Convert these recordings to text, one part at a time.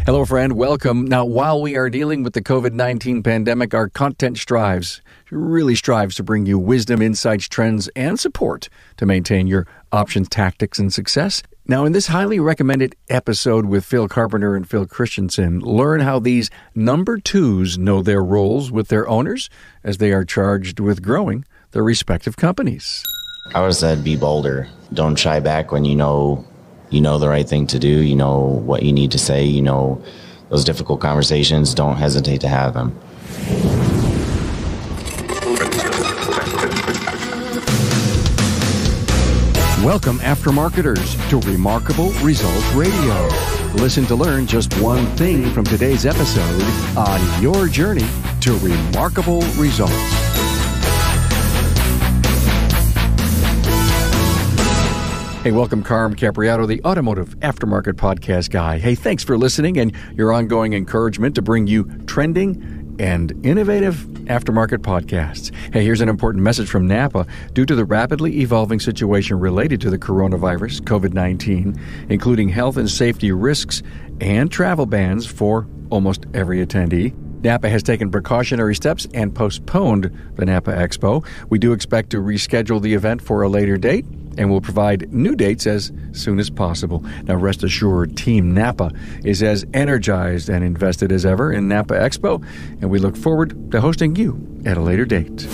Hello, friend. Welcome. Now, while we are dealing with the COVID-19 pandemic, our content really strives to bring you wisdom, insights, trends, and support to maintain your options, tactics, and success. Now, in this highly recommended episode with Phil Carpenter and Phil Christensen, learn how these number twos know their roles with their owners as they are charged with growing their respective companies. I would have said be bolder. Don't shy back when you know the right thing to do. You know what you need to say. You know those difficult conversations. Don't hesitate to have them. Welcome, aftermarketers, to Remarkable Results Radio. Listen to learn just one thing from today's episode on your journey to remarkable results. Hey, welcome, Carm Capriato, the Automotive Aftermarket Podcast guy. Hey, thanks for listening and your ongoing encouragement to bring you trending and innovative aftermarket podcasts. Hey, here's an important message from Napa. Due to the rapidly evolving situation related to the coronavirus, COVID-19, including health and safety risks and travel bans for almost every attendee, Napa has taken precautionary steps and postponed the Napa Expo. We do expect to reschedule the event for a later date, and we'll provide new dates as soon as possible. Now, rest assured, Team Napa is as energized and invested as ever in Napa Expo, and we look forward to hosting you at a later date.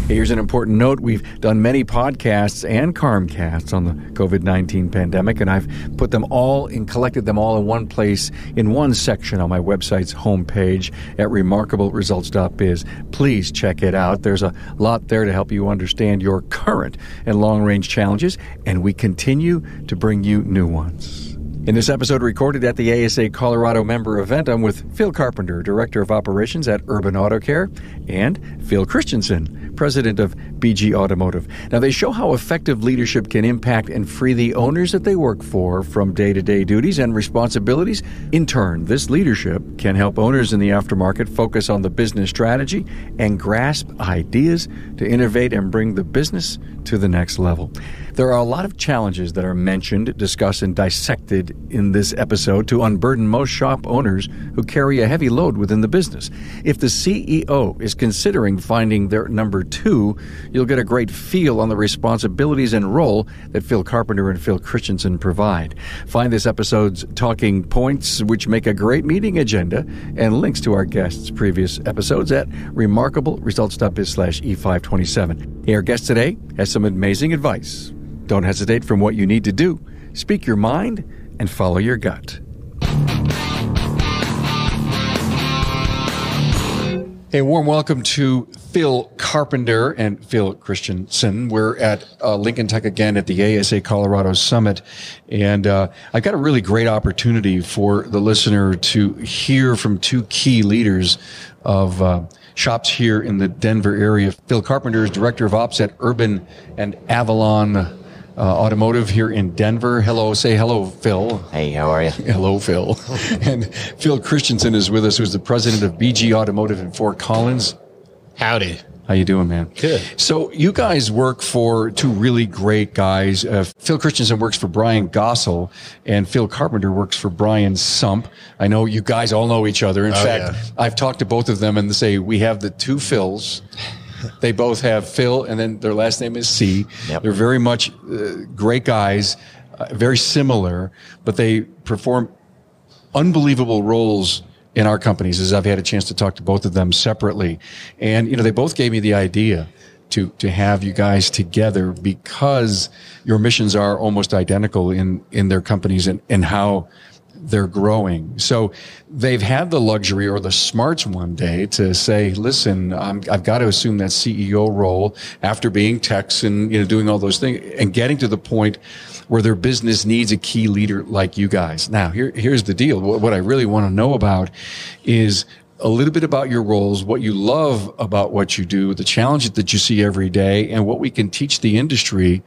Here's an important note. We've done many podcasts and Carmcasts on the COVID-19 pandemic, and I've put them all and collected them all in one place in one section on my website's homepage at remarkableresults.biz. Please check it out. There's a lot there to help you understand your current and long-range challenges, and we continue to bring you new ones. In this episode recorded at the ASA Colorado member event, I'm with Phil Carpenter, Director of Operations at Urban Autocare, and Phil Christensen, President of BG Automotive. Now, they show how effective leadership can impact and free the owners that they work for from day-to-day duties and responsibilities. In turn, this leadership can help owners in the aftermarket focus on the business strategy and grasp ideas to innovate and bring the business to the next level. There are a lot of challenges that are mentioned, discussed, and dissected in this episode to unburden most shop owners who carry a heavy load within the business. If the CEO is considering finding their number two, you'll get a great feel on the responsibilities and role that Phil Carpenter and Phil Christensen provide. Find this episode's talking points, which make a great meeting agenda, and links to our guests' previous episodes at remarkableresults.biz/E527. Our guest today has some amazing advice. Don't hesitate from what you need to do. Speak your mind and follow your gut. A warm welcome to Phil Carpenter and Phil Christensen. We're at Lincoln Tech again at the ASA Colorado Summit. And I've got a really great opportunity for the listener to hear from two key leaders of shops here in the Denver area. Phil Carpenter is Director of Ops at Urban and Avalon Automotive here in Denver. Hello, say hello, Phil. Hey, how are you? Hello, Phil. And Phil Christensen is with us, who's the president of BG Automotive in Fort Collins. Howdy. How you doing, man? Good. So you guys work for two really great guys. Phil Christensen works for Brian Gossel, and Phil Carpenter works for Brian Sump. I know you guys all know each other. In fact, yeah. I've talked to both of them and they say we have the two Phils. They both have Phil, and then their last name is C. Yep. They're very much great guys, very similar, but they perform unbelievable roles in our companies, as I've had a chance to talk to both of them separately. And, they both gave me the idea to have you guys together because your missions are almost identical in their companies and how they're growing. So they've had the luxury or the smarts one day to say, listen, I've got to assume that CEO role after being techs and, doing all those things and getting to the point where their business needs a key leader like you guys. Now, here's the deal. What I really want to know about is a little bit about your roles, what you love about what you do, the challenges that you see every day, and what we can teach the industry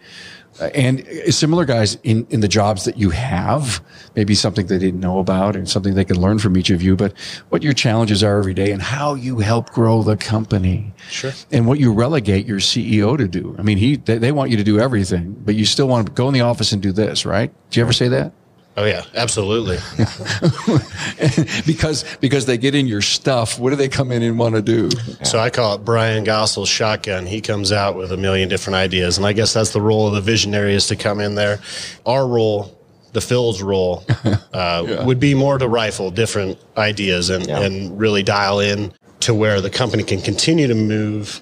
and similar guys in the jobs that you have, maybe something they didn't know about and something they can learn from each of you, but what your challenges are every day and how you help grow the company. Sure. And what you relegate your CEO to do. I mean, they want you to do everything, but you still want to go in the office and do this, right? Do you ever say that? Oh yeah, absolutely. because they get in your stuff. What do they come in and want to do? So I call it Brian Gossel's shotgun. He comes out with a million different ideas, and I guess that's the role of the visionary, is to come in there. Our role, the Phil's role, would be more to rifle different ideas and really dial in to where the company can continue to move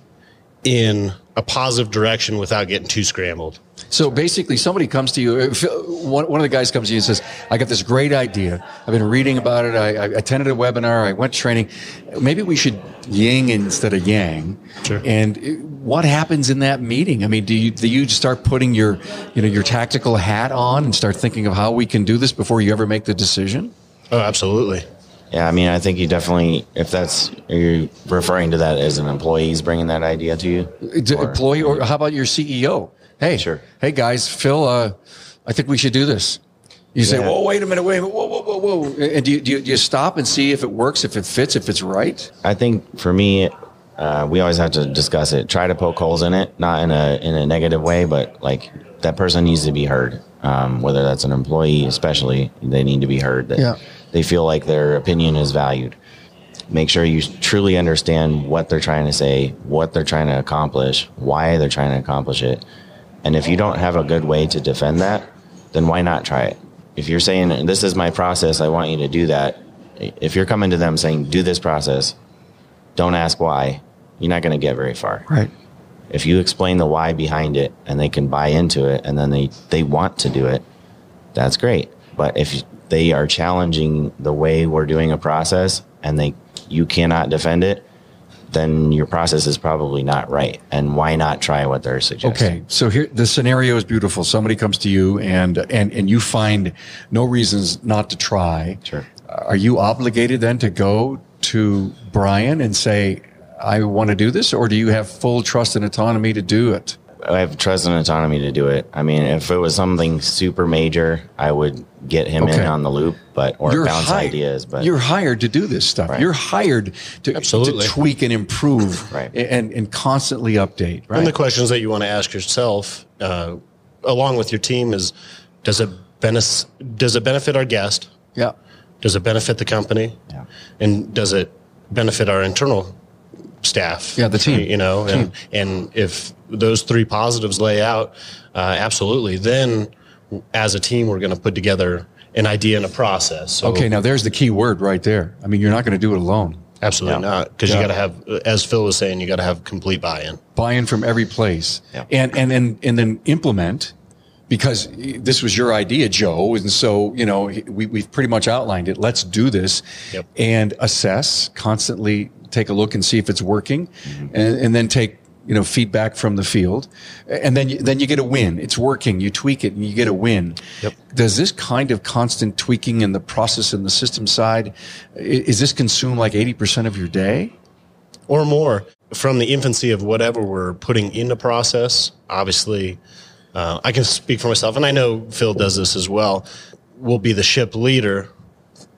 in a positive direction without getting too scrambled. So basically, somebody comes to you, one of the guys comes to you and says, I got this great idea. I've been reading about it. I attended a webinar. I went training. Maybe we should yin instead of yang. Sure. And what happens in that meeting? I mean, do you start putting your tactical hat on and start thinking of how we can do this before you ever make the decision? Oh, absolutely. Yeah, I mean, I think you definitely, if you're referring to that as an employee's bringing that idea to you? Employee, or how about your CEO? Hey, sure. Hey guys, Phil, I think we should do this. You say, whoa, wait a minute, whoa. And do you stop and see if it works, if it fits, if it's right? I think for me, we always have to discuss it. Try to poke holes in it, not in a negative way, but like that person needs to be heard. Whether that's an employee, especially, they need to be heard. That they feel like their opinion is valued. Make sure you truly understand what they're trying to say, what they're trying to accomplish, why they're trying to accomplish it. And if you don't have a good way to defend that, then why not try it? If you're saying, this is my process, I want you to do that. If you're coming to them saying, do this process, don't ask why, you're not going to get very far. Right. If you explain the why behind it and they can buy into it and then they want to do it, that's great. But if they are challenging the way we're doing a process and you cannot defend it, then your process is probably not right. And why not try what they're suggesting? Okay, so here the scenario is beautiful. Somebody comes to you and you find no reasons not to try. Sure. Are you obligated then to go to Brian and say, I want to do this, or do you have full trust and autonomy to do it? I have trust and autonomy to do it. I mean, if it was something super major, I would get him in on the loop, or bounce ideas. But you're hired to do this stuff. Right. You're hired to tweak and improve, right, and constantly update. Right. And the questions that you want to ask yourself, along with your team, is: does it benefit our guest? Yeah. Does it benefit the company? Yeah. And does it benefit our internal staff? Yeah, the team. And if those three positives lay out, absolutely, then as a team, we're going to put together an idea and a process. So, okay, now there's the key word right there. I mean, you're not going to do it alone. Absolutely not, because you got to have, as Phil was saying, you got to have complete buy-in. Buy-in from every place, and then implement. Because this was your idea, Joe, and so we've pretty much outlined it. Let's do this, and assess, constantly take a look and see if it's working, and then take feedback from the field, and then you get a win. It's working. You tweak it, and you get a win. Yep. Does this kind of constant tweaking in the process and the system side, is this consume like 80% of your day, or more? From the infancy of whatever we're putting into process, obviously. I can speak for myself, and I know Phil does this as well. We'll be the ship leader,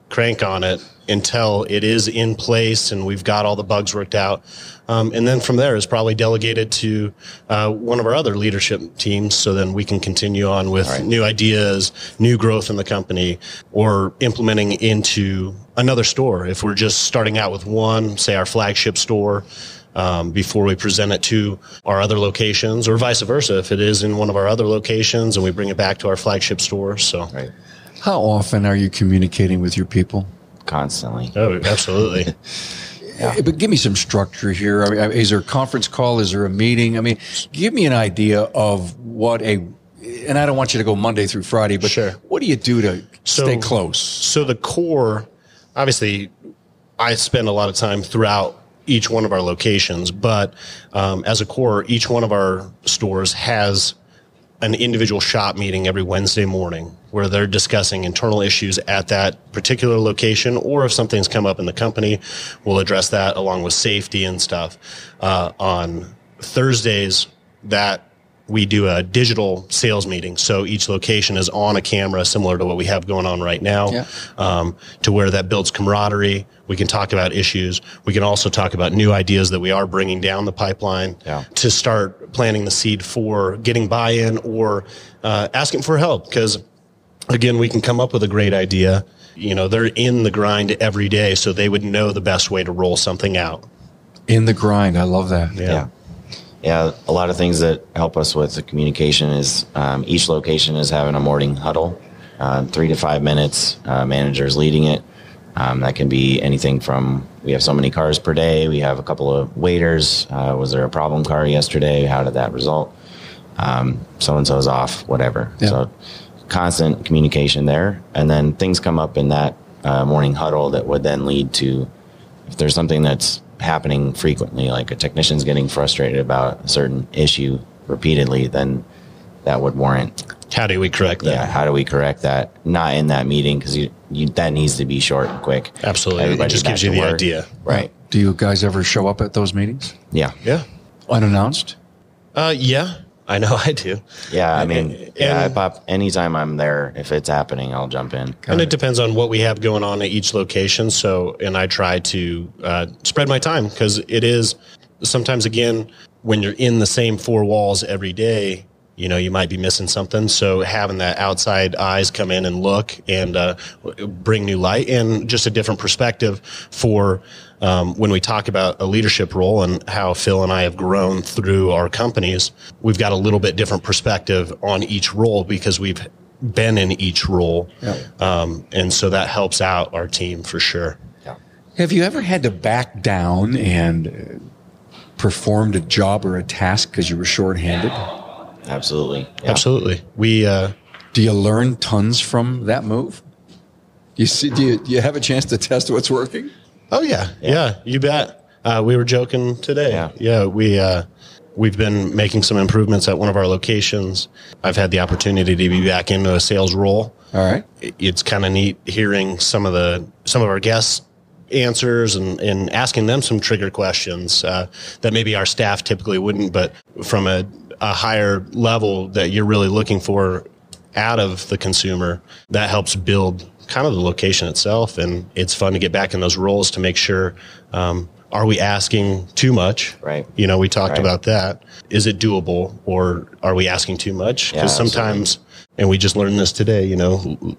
crank on it until it is in place and we've got all the bugs worked out. And then from there is probably delegated to one of our other leadership teams, so then we can continue on with new ideas, new growth in the company, or implementing into another store. If we're just starting out with one, say our flagship store, before we present it to our other locations, or vice versa, if it is in one of our other locations and we bring it back to our flagship store. So, How often are you communicating with your people? Constantly. Oh, absolutely. But give me some structure here. I mean, is there a conference call? Is there a meeting? I mean, give me an idea of what and I don't want you to go Monday through Friday, but what do you do to stay close? So the core, obviously, I spend a lot of time throughout each one of our locations, but as a core, each one of our stores has an individual shop meeting every Wednesday morning where they're discussing internal issues at that particular location, or if something's come up in the company, we'll address that along with safety and stuff. On Thursdays, that we do a digital sales meeting. So each location is on a camera, similar to what we have going on right now, to where that builds camaraderie. We can talk about issues. We can also talk about new ideas that we are bringing down the pipeline to start planting the seed for getting buy-in or asking for help. Because again, we can come up with a great idea. They're in the grind every day, so they would know the best way to roll something out. In the grind. I love that. Yeah, a lot of things that help us with the communication is each location is having a morning huddle, 3 to 5 minutes, managers leading it. That can be anything from, we have so many cars per day, we have a couple of waiters, was there a problem car yesterday, how did that result? So-and-so's off, whatever. Yeah. So constant communication there. And then things come up in that morning huddle that would then lead to, if there's something that's happening frequently, like a technician's getting frustrated about a certain issue repeatedly, then that would warrant. How do we correct that? Yeah, how do we correct that? Not in that meeting, because that needs to be short and quick. Absolutely. Everybody just gives you the idea. Right. Do you guys ever show up at those meetings? Yeah. Yeah. Unannounced? Yeah. I know I do. Yeah, I pop anytime I'm there. If it's happening, I'll jump in. And it depends on what we have going on at each location. And I try to spread my time, because it is sometimes, again, when you're in the same four walls every day, you might be missing something. So having that outside eyes come in and look and bring new light and just a different perspective for when we talk about a leadership role and how Phil and I have grown through our companies, we've got a little bit different perspective on each role because we've been in each role. Yeah. And so that helps out our team for sure. Yeah. Have you ever had to back down and performed a job or a task because you were shorthanded? Absolutely. Yeah. Absolutely. Do you learn tons from that move? Do you have a chance to test what's working? Oh yeah, you bet. We were joking today. Yeah, we've been making some improvements at one of our locations. I've had the opportunity to be back into a sales role. All right, it's kind of neat hearing some of our guests' answers and asking them some trigger questions that maybe our staff typically wouldn't, but from a higher level that you're really looking for out of the consumer, that helps build kind of the location itself. And it's fun to get back in those roles to make sure, are we asking too much? Right. We talked about that. Is it doable, or are we asking too much? Because sometimes, and we just learned this today,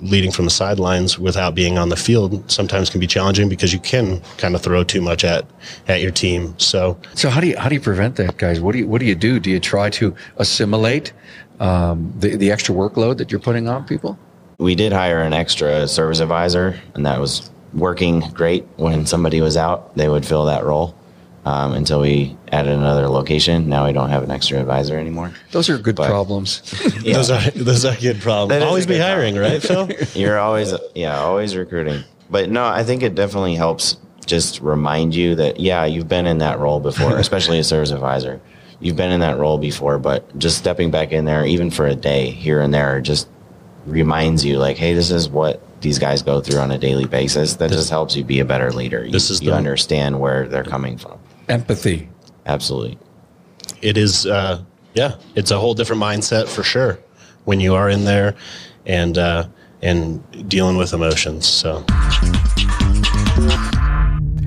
leading from the sidelines without being on the field sometimes can be challenging because you can kind of throw too much at your team. So how do you prevent that, guys? What do you do? Do you try to assimilate the extra workload that you're putting on people? We did hire an extra service advisor, and that was working great. When somebody was out, they would fill that role until we added another location. Now we don't have an extra advisor anymore. Those are good problems. Yeah. Those are good problems. Always be hiring, right, Phil? You're always recruiting. But no, I think it definitely helps just remind you that, you've been in that role before, especially a service advisor. You've been in that role before, but just stepping back in there, even for a day here and there, just reminds you, like, hey, this is what these guys go through on a daily basis. That just helps you be a better leader. You understand where they're coming from. Empathy. Absolutely. It is, it's a whole different mindset for sure when you are in there and dealing with emotions. So.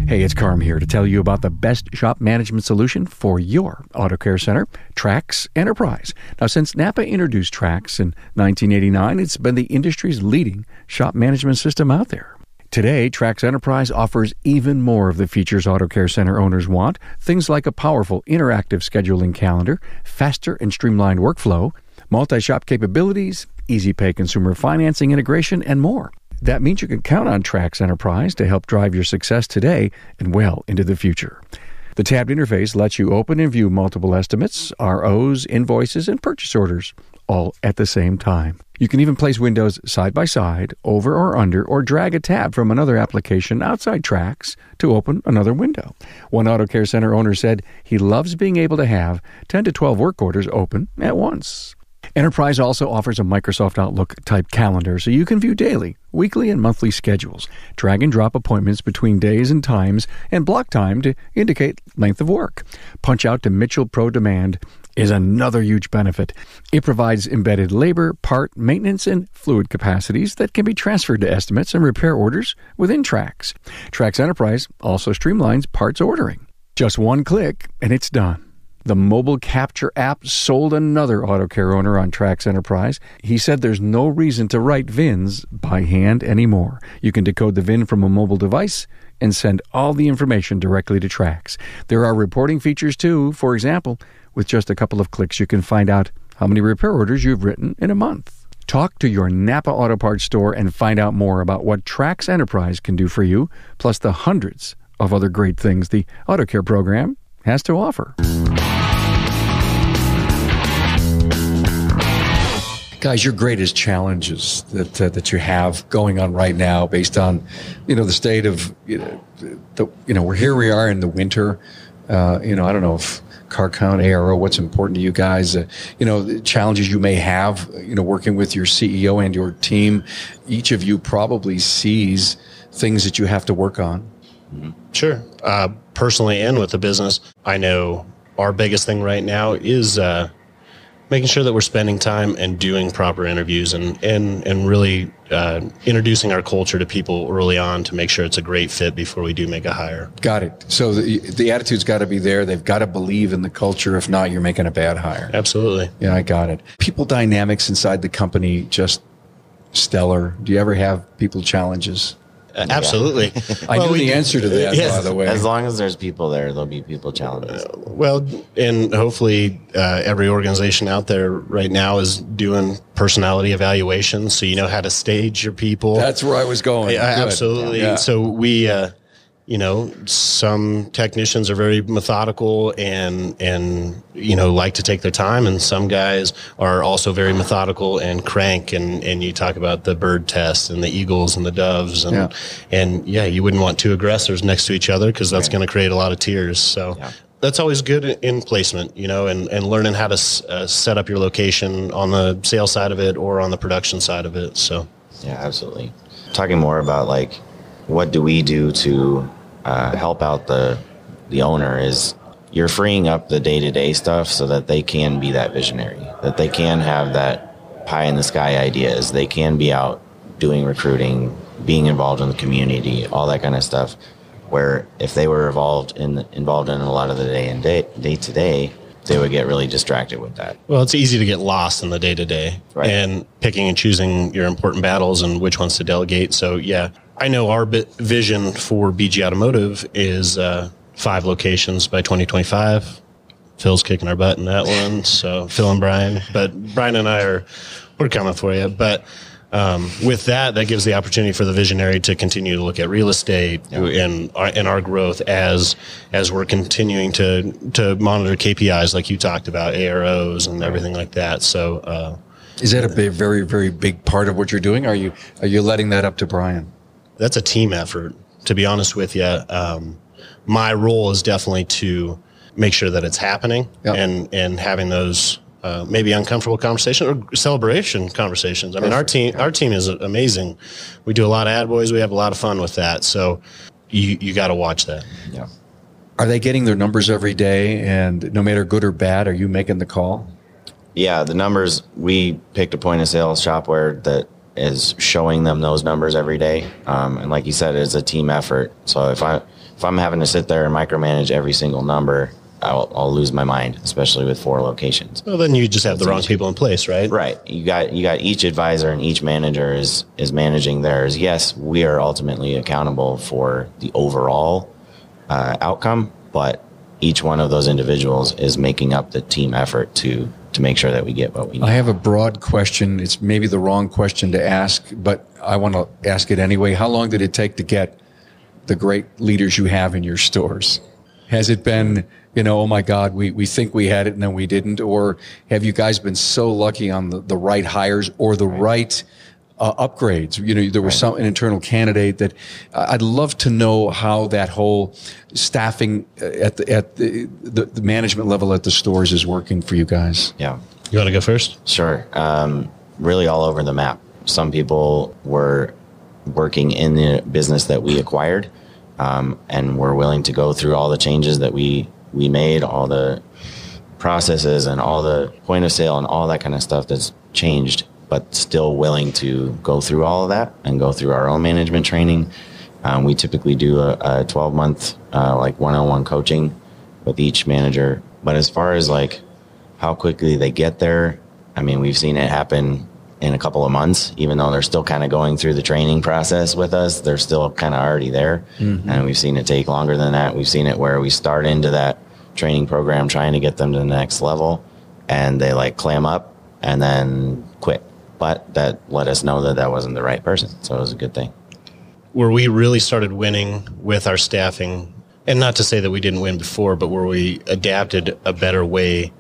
Hey, it's Carm here to tell you about the best shop management solution for your Autocare center, Trax Enterprise. Now, since Napa introduced Trax in 1989, it's been the industry's leading shop management system out there. Today, Trax Enterprise offers even more of the features Autocare center owners want, things like a powerful interactive scheduling calendar, faster and streamlined workflow, multi-shop capabilities, easy pay consumer financing integration, and more. That means you can count on Trax Enterprise to help drive your success today and well into the future. The tabbed interface lets you open and view multiple estimates, ROs, invoices, and purchase orders, all at the same time. You can even place windows side by side, over or under, or drag a tab from another application outside Trax to open another window. One Autocare Center owner said he loves being able to have 10 to 12 work orders open at once. Enterprise also offers a Microsoft Outlook-type calendar so you can view daily, weekly, and monthly schedules, drag and drop appointments between days and times, and block time to indicate length of work. Punch out to Mitchell Pro Demand is another huge benefit. It provides embedded labor, part, maintenance, and fluid capacities that can be transferred to estimates and repair orders within Trax. Trax Enterprise also streamlines parts ordering. Just one click, and it's done. The mobile capture app sold another Autocare owner on Trax Enterprise. He said there's no reason to write VINs by hand anymore. You can decode the VIN from a mobile device and send all the information directly to Trax. There are reporting features too. For example, with just a couple of clicks, you can find out how many repair orders you've written in a month. Talk to your Napa Auto Parts store and find out more about what Trax Enterprise can do for you, plus the hundreds of other great things the Autocare program has to offer. Guys, your greatest challenges that you have going on right now, based on the state of we're here. We are in the winter. I don't know if car count, ARO, what's important to you guys. The challenges you may have. Working with your CEO and your team. Each of you probably sees things that you have to work on. Sure. Personally and with the business, I know our biggest thing right now is making sure that we're spending time and doing proper interviews and really introducing our culture to people early on to make sure it's a great fit before we do make a hire. Got it. So the attitude's got to be there. They've got to believe in the culture. If not, you're making a bad hire. Absolutely. Yeah, I got it. People dynamics inside the company, just stellar. Do you ever have people challenges? Absolutely. I knew the answer to that, by the way. As long as there's people there, there'll be people challenges. And hopefully every organization out there right now is doing personality evaluations, so you know how to stage your people. That's where I was going. Absolutely. Yeah. So we, some technicians are very methodical and like to take their time, and some guys are also very methodical and crank. And you talk about the bird test and the eagles and the doves, and you wouldn't want two aggressors next to each other because that's going to create a lot of tears. So that's always good in placement, and learning how to set up your location on the sales side of it or on the production side of it. So yeah, absolutely. Talking more about what do we do to help out the owner is you're freeing up the day-to-day stuff so that they can be that visionary, that they can have that pie-in-the-sky ideas. They can be out doing recruiting, being involved in the community, all that kind of stuff, where if they were involved in a lot of the day-to-day, they would get really distracted with that. Well, it's easy to get lost in the day-to-day and picking and choosing your important battles and which ones to delegate. So, I know our vision for BG Automotive is 5 locations by 2025. Phil's kicking our butt in that one, so Phil and Brian. But Brian and I we're coming for you. But with that gives the opportunity for the visionary to continue to look at real estate and our growth as we're continuing to monitor KPIs like you talked about, AROs and everything like that. So is that a very, very big part of what you're doing? Are you letting that up to Brian? That's a team effort, to be honest with you. My role is definitely to make sure that it's happening and having those maybe uncomfortable conversations or celebration conversations. I mean, our team is amazing. We do a lot of attaboys. We have a lot of fun with that. So you got to watch that. Yeah. Are they getting their numbers every day? And no matter good or bad, are you making the call? Yeah, the numbers, we picked a point of sale software that is showing them those numbers every day. And like you said, it's a team effort. So if I'm having to sit there and micromanage every single number, I'll lose my mind, especially with 4 locations. Well, then you just have the wrong people in place, right? Right. You got each advisor and each manager is managing theirs. Yes, we are ultimately accountable for the overall outcome, but each one of those individuals is making up the team effort to make sure that we get what we need. I have a broad question. It's maybe the wrong question to ask, but I want to ask it anyway. How long did it take to get the great leaders you have in your stores? Has it been, oh my God, we think we had it and then we didn't? Or have you guys been so lucky on the right hires or the right upgrades? There was an internal candidate that I'd love to know how that whole staffing at the management level at the stores is working for you guys. Yeah. You want to go first? Sure. Really all over the map. Some people were working in the business that we acquired, and were willing to go through all the changes that we made, all the processes and all the point of sale and all that kind of stuff that's changed, but still willing to go through all of that and go through our own management training. We typically do a 12-month one-on-one coaching with each manager But as far as like how quickly they get there, I mean, we've seen it happen in a couple of months, even though they're still kind of going through the training process with us. They're still kind of already there. And we've seen it take longer than that. We've seen it where we start into that training program trying to get them to the next level, and they like clam up and then quit. But that let us know that that wasn't the right person. So it was a good thing. Where we really started winning with our staffing, and not to say that we didn't win before, but where we adapted a better way,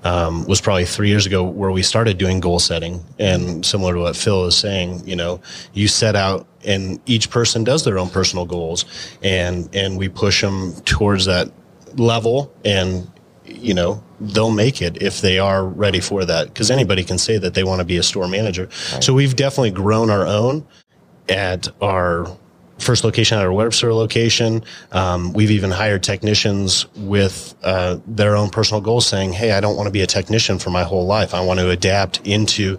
was probably 3 years ago, where we started doing goal setting. And similar to what Phil is saying, you know, you set out and each person does their own personal goals, and we push them towards that level, and, you know, they'll make it if they are ready for that, because anybody can say that they want to be a store manager. Right. So we've definitely grown our own at our first location, at our Webster location. We've even hired technicians with their own personal goals, saying, hey, I don't want to be a technician for my whole life. I want to adapt into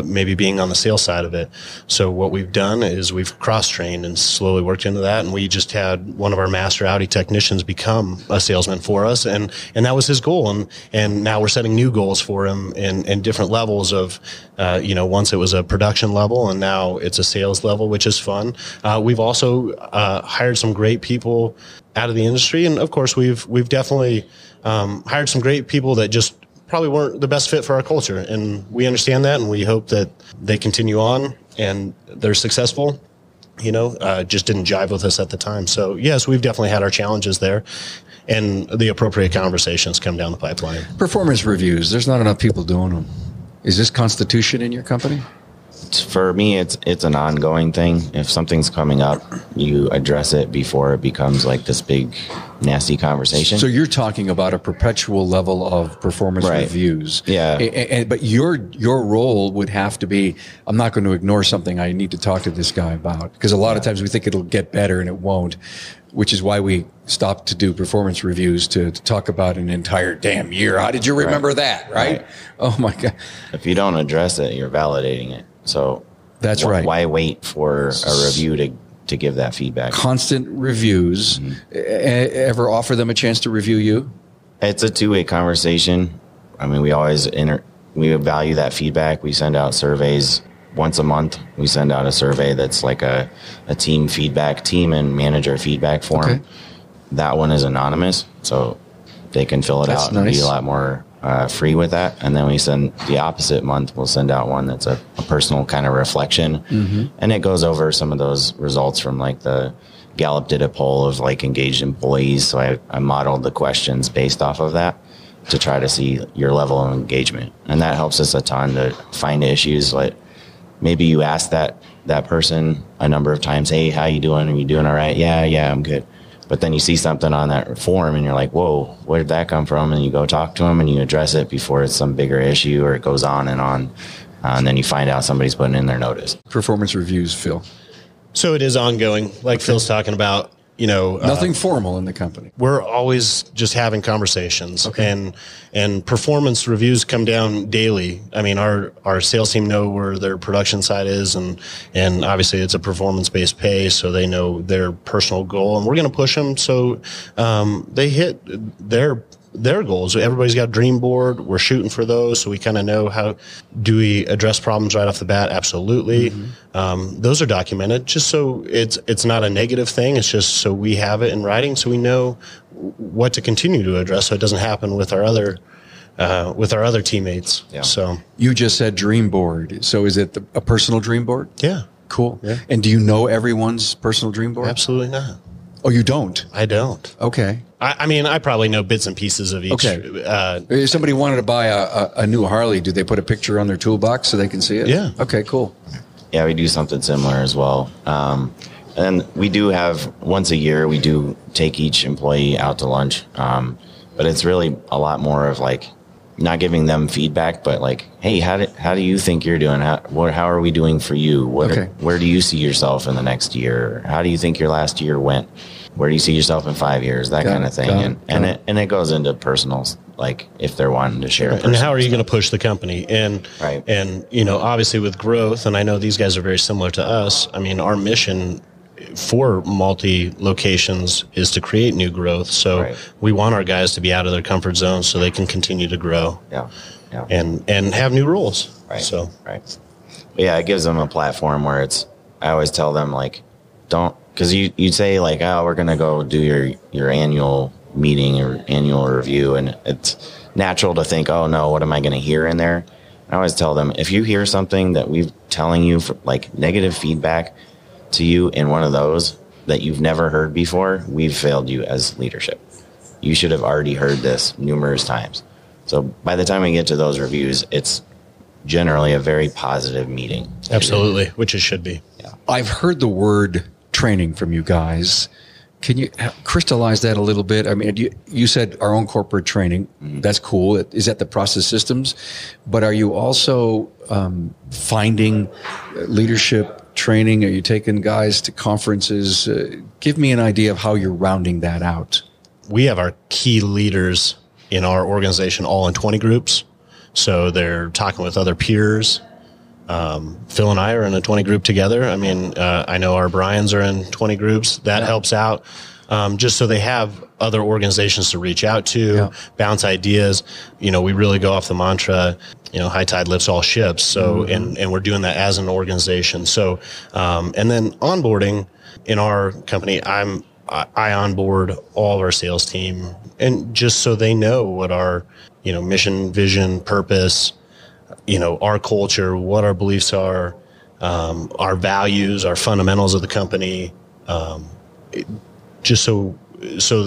maybe being on the sales side of it. So what we've done is we've cross-trained and slowly worked into that. And we just had one of our master Audi technicians become a salesman for us. And that was his goal. And now we're setting new goals for him in different levels of, you know, once it was a production level and now it's a sales level, which is fun. We've also hired some great people out of the industry, and of course we've definitely hired some great people that just probably weren't the best fit for our culture, and we understand that, and we hope that they continue on and they're successful. You know, just didn't jive with us at the time. So yes, we've definitely had our challenges there, and the appropriate conversations come down the pipeline. Performance reviews, there's not enough people doing them. Is this constitution in your company? For me, it's an ongoing thing. If something's coming up, you address it before it becomes like this big, nasty conversation. So you're talking about a perpetual level of performance reviews. Yeah. But your role would have to be, I'm not going to ignore something I need to talk to this guy about. Because a lot of times we think it'll get better and it won't, which is why we stopped to do performance reviews to talk about an entire damn year. How did you remember that, right? Oh, my God. If you don't address it, you're validating it. So that's right. Why wait for a review to give that feedback? Constant reviews. Ever offer them a chance to review you? It's a two-way conversation. I mean, we always we value that feedback. We send out surveys once a month. We send out a survey that's like a team feedback, team and manager feedback form. Okay. That one is anonymous, so they can fill it out and be a lot more free with that. And then we send the opposite month, we'll send out one that's a personal kind of reflection. And it goes over some of those results from like Gallup did a poll of like engaged employees. So I modeled the questions based off of that to try to see your level of engagement. And that helps us a ton to find issues. Like maybe you ask that person a number of times, hey, how you doing? Are you doing all right? Yeah, I'm good. But then you see something on that form and you're like, whoa, where did that come from? And you go talk to them and you address it before it's some bigger issue or it goes on. And then you find out somebody's putting in their notice. Performance reviews, Phil. So it is ongoing, like Phil's talking about. You know, nothing formal in the company. We're always just having conversations, and performance reviews come down daily. I mean, our sales team know where their production side is, and obviously it's a performance-based pay, so they know their personal goal, and we're going to push them so they hit their goals. Everybody's got a dream board. We're shooting for those, so we kind of know how do we address problems right off the bat. Absolutely. Those are documented just so it's not a negative thing. It's just so we have it in writing so we know what to continue to address so it doesn't happen with our other teammates. Yeah. So you just said dream board. So is it a personal dream board? Yeah. Cool. Yeah. And do you know everyone's personal dream board? Absolutely not. Oh, you don't? I don't. Okay. I mean, I probably know bits and pieces of each. Okay. If somebody wanted to buy a new Harley, do they put a picture on their toolbox so they can see it? Yeah. Okay, cool. Yeah, we do something similar as well. And we do have, once a year, we do take each employee out to lunch. But it's really a lot more of like, not giving them feedback, but like, hey, how do you think you're doing? How are we doing for you? Where do you see yourself in the next year? How do you think your last year went? Where do you see yourself in 5 years? That kind of thing. And it goes into personals, like if they're wanting to share. And how are you going to push the company? And you know, obviously with growth, and I know these guys are very similar to us. I mean, our mission for multi-locations is to create new growth. So we want our guys to be out of their comfort zone so they can continue to grow. Yeah. And have new roles. Right. Yeah, it gives them a platform where I always tell them, like, don't, because you'd say, like, oh, we're going to go do your annual meeting or annual review, and it's natural to think, oh, no, what am I going to hear in there? I always tell them, if you hear something that we've telling you, for, like, negative feedback to you in one of those that you've never heard before, we've failed you as leadership. You should have already heard this numerous times. So by the time we get to those reviews, it's generally a very positive meeting. Absolutely, which it should be. Yeah. I've heard the word training from you guys. Can you crystallize that a little bit? I mean, you said our own corporate training. Mm-hmm. That's cool. Is that the process systems? But are you also finding leadership training? Are you taking guys to conferences? Give me an idea of how you're rounding that out. We have our key leaders in our organization all in 20 groups. So they're talking with other peers. Phil and I are in a 20 group together. I mean, I know our Brians are in 20 groups. That helps out. Just so they have other organizations to reach out to, bounce ideas. We really go off the mantra, high tide lifts all ships. So, and we're doing that as an organization. So, and then onboarding in our company, I onboard all of our sales team, and just so they know what our, mission, vision, purpose, our culture, what our beliefs are, our values, our fundamentals of the company, just so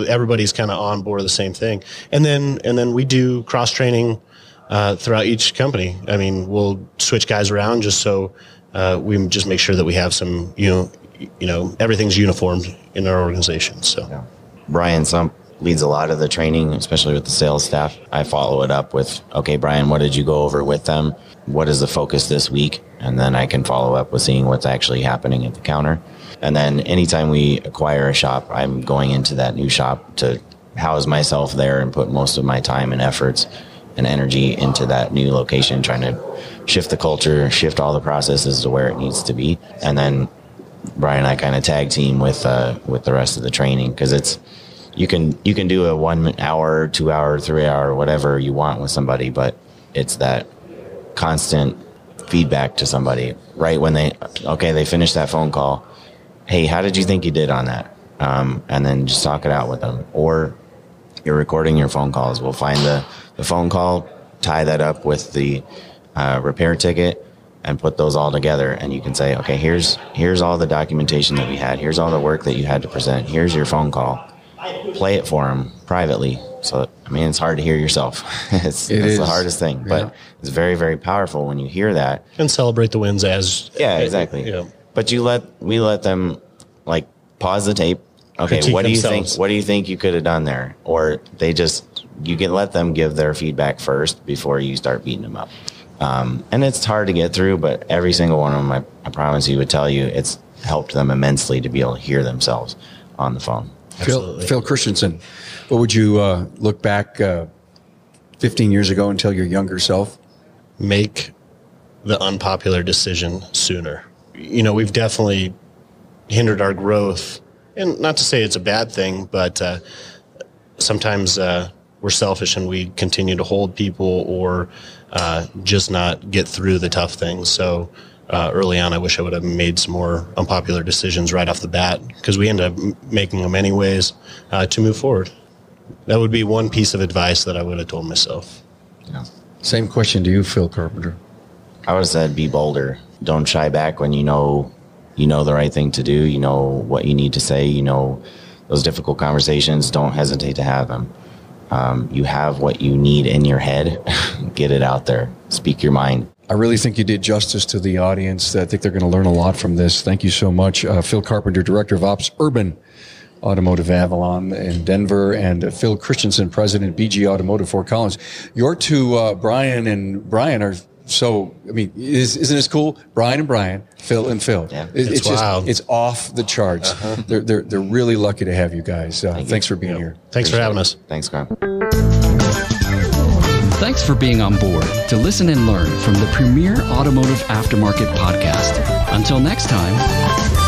everybody's kind of on board the same thing. And then we do cross training throughout each company. I mean, we'll switch guys around just so we just make sure that we have some, everything's uniformed in our organization. So, Brian Sump leads a lot of the training, especially with the sales staff. I follow it up with, okay, Brian, what did you go over with them? What is the focus this week? And then I can follow up with seeing what's actually happening at the counter. And then anytime we acquire a shop, I'm going into that new shop to house myself there and put most of my time and efforts and energy into that new location, trying to shift the culture, shift all the processes to where it needs to be. And then Brian and I kind of tag team with the rest of the training, because it's, you can do a 1 hour, 2 hour, 3 hour, whatever you want with somebody, but it's that constant feedback to somebody right when they finish that phone call. Hey, how did you think you did on that? And then just talk it out with them. Or you're recording your phone calls. We'll find the phone call, tie that up with the repair ticket, and put those all together. And you can say, okay, here's all the documentation that we had. Here's all the work that you had to present. Here's your phone call. Play it for them privately. So, I mean, it's hard to hear yourself. It's the hardest thing, but it's very, very powerful when you hear that. And celebrate the wins as... Yeah, exactly. But we let them, like, pause the tape. Okay, critique what do you themselves. think? What do you think you could have done there? Or you can let them give their feedback first before you start beating them up. And it's hard to get through, but every single one of them, I promise you, would tell you it's helped them immensely to be able to hear themselves on the phone. Phil Christensen, what would you look back 15 years ago and tell your younger self? Make the unpopular decision sooner. We've definitely hindered our growth, and not to say it's a bad thing, but sometimes we're selfish and we continue to hold people or just not get through the tough things. So early on, I wish I would have made some more unpopular decisions right off the bat, because we ended up making them anyways to move forward. That would be one piece of advice that I would have told myself. Yeah. Same question to you, Phil Carpenter. I would have said be bolder. Don't shy back when you know the right thing to do. You know what you need to say. Those difficult conversations, don't hesitate to have them. You have what you need in your head. Get it out there. Speak your mind. I really think you did justice to the audience. I think they're going to learn a lot from this. Thank you so much. Phil Carpenter, Director of Ops, Urban Automotive Avalon in Denver, and Phil Christensen, President, BG Automotive, Fort Collins. Your two, Brian and Brian, are so, I mean, isn't this cool? Brian and Brian, Phil and Phil. Yeah, it's wild. It's off the charts. Uh-huh. They're really lucky to have you guys. Thanks for being here. Thanks for having us. Thanks, Carl. Thanks for being on board to listen and learn from the premier automotive aftermarket podcast. Until next time.